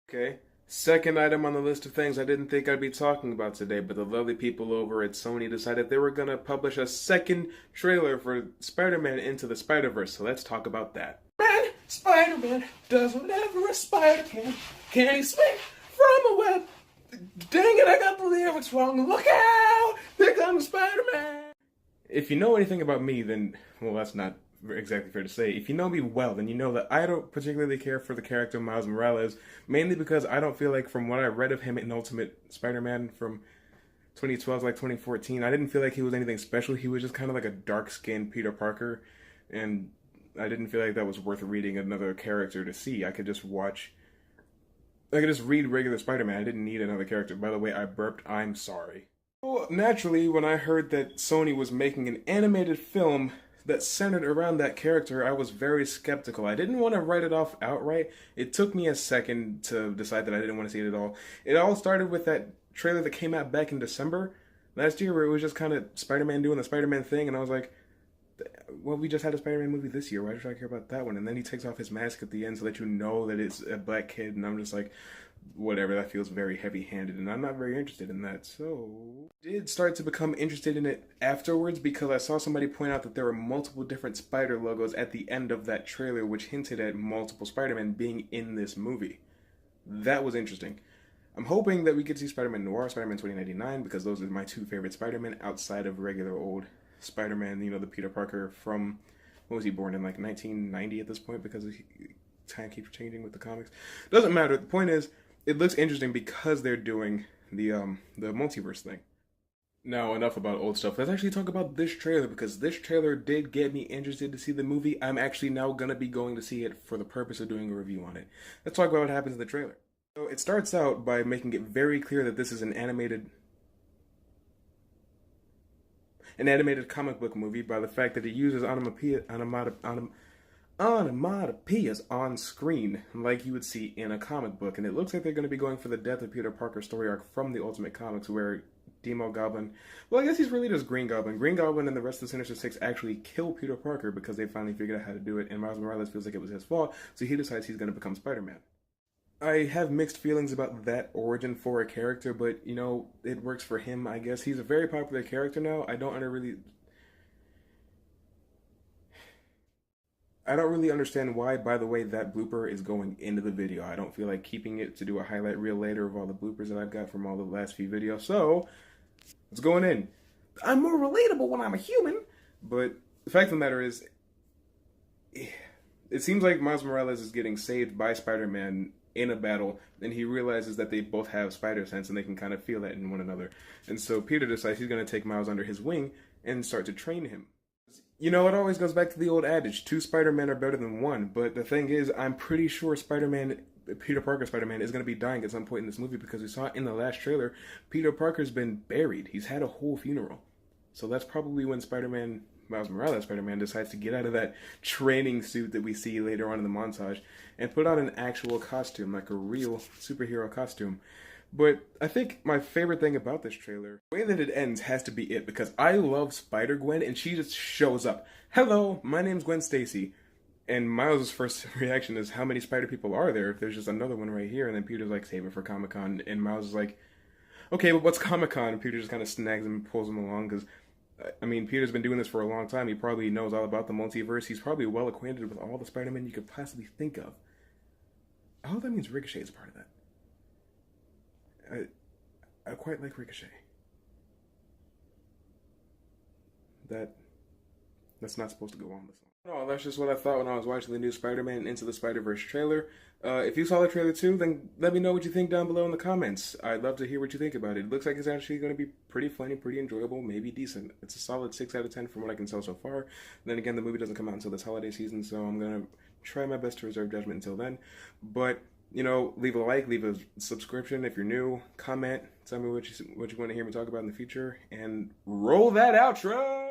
Okay. Second item on the list of things I didn't think I'd be talking about today, but the lovely people over at Sony decided they were going to publish a second trailer for Spider-Man Into the Spider-Verse, so let's talk about that. Man, Spider-Man does whatever a spider can. Can he swing from a web? Dang it, I got the lyrics wrong. Look out! Here comes Spider-Man! If you know anything about me, then, well, that's not exactly fair to say. If you know me well, then you know that I don't particularly care for the character Miles Morales, mainly because I don't feel like, from what I read of him in Ultimate Spider-Man from 2012 like 2014, I didn't feel like he was anything special. He was just kind of like a dark-skinned Peter Parker, and I didn't feel like that was worth reading another character to see. I could just read regular Spider-Man. I didn't need another character. By the way, I burped. I'm sorry. Well, naturally, when I heard that Sony was making an animated film that centered around that character, I was very skeptical. I didn't want to write it off outright. It took me a second to decide that I didn't want to see it at all. It all started with that trailer that came out back in December last year, where it was just kind of Spider-Man doing the Spider-Man thing, and I was like, well, we just had a Spider-Man movie this year. Why should I care about that one? And then he takes off his mask at the end so that you know that it's a black kid, and I'm just like, whatever, that feels very heavy-handed, and I'm not very interested in that. So I did start to become interested in it afterwards because I saw somebody point out that there were multiple different Spider logos at the end of that trailer, which hinted at multiple Spider-Man being in this movie. That was interesting. I'm hoping that we could see Spider-Man Noir, Spider-Man 2099, because those are my two favorite Spider-Man outside of regular old Spider-Man, you know, the Peter Parker from, what was he born in, like 1990 at this point, because time keeps changing with the comics. Doesn't matter. The point is, it looks interesting because they're doing the multiverse thing. Now, enough about old stuff. Let's actually talk about this trailer, because this trailer did get me interested to see the movie. I'm actually now going to be going to see it for the purpose of doing a review on it. Let's talk about what happens in the trailer. So it starts out by making it very clear that this is an animated comic book movie by the fact that it uses onomatopoeias on screen like you would see in a comic book. And it looks like they're going to be going for the death of Peter Parker story arc from the Ultimate Comics, where Demo Goblin, well, I guess he's really just Green Goblin. Green Goblin and the rest of the Sinister Six actually kill Peter Parker because they finally figured out how to do it, and Miles Morales feels like it was his fault, so he decides he's going to become Spider-Man. I have mixed feelings about that origin for a character, but, you know, it works for him, I guess. He's a very popular character now. I don't really understand why, by the way, that blooper is going into the video. I don't feel like keeping it to do a highlight reel later of all the bloopers that I've got from all the last few videos. So, it's going in. I'm more relatable when I'm a human. But the fact of the matter is, it seems like Miles Morales is getting saved by Spider-Man in a battle, and he realizes that they both have spider sense and they can kind of feel that in one another. And so Peter decides he's going to take Miles under his wing and start to train him. You know, it always goes back to the old adage, two Spider-Men are better than one, but the thing is, I'm pretty sure Peter Parker Spider-Man is going to be dying at some point in this movie, because we saw it in the last trailer. Peter Parker's been buried. He's had a whole funeral. So that's probably when Miles Morales Spider-Man decides to get out of that training suit that we see later on in the montage and put on an actual costume, like a real superhero costume. But I think my favorite thing about this trailer, the way that it ends has to be it, because I love Spider-Gwen, and she just shows up. Hello, my name's Gwen Stacy. And Miles' first reaction is, how many spider people are there if there's just another one right here? And then Peter's like, save it for Comic-Con. And Miles is like, okay, but what's Comic-Con? And Peter just kind of snags him and pulls him along, because I mean, Peter's been doing this for a long time. He probably knows all about the multiverse. He's probably well acquainted with all the Spider-Men you could possibly think of. I hope that means Ricochet is a part of that. I quite like Ricochet. That's not supposed to go on this one. No, that's just what I thought when I was watching the new Spider-Man Into the Spider-Verse trailer. If you saw the trailer too, then let me know what you think down below in the comments. I'd love to hear what you think about it. It looks like it's actually going to be pretty funny, pretty enjoyable, maybe decent. It's a solid 6 out of 10 from what I can tell so far. And then again, the movie doesn't come out until this holiday season, so I'm going to try my best to reserve judgment until then. But, you know, leave a like, leave a subscription if you're new, comment, tell me what you want to hear me talk about in the future, and roll that outro!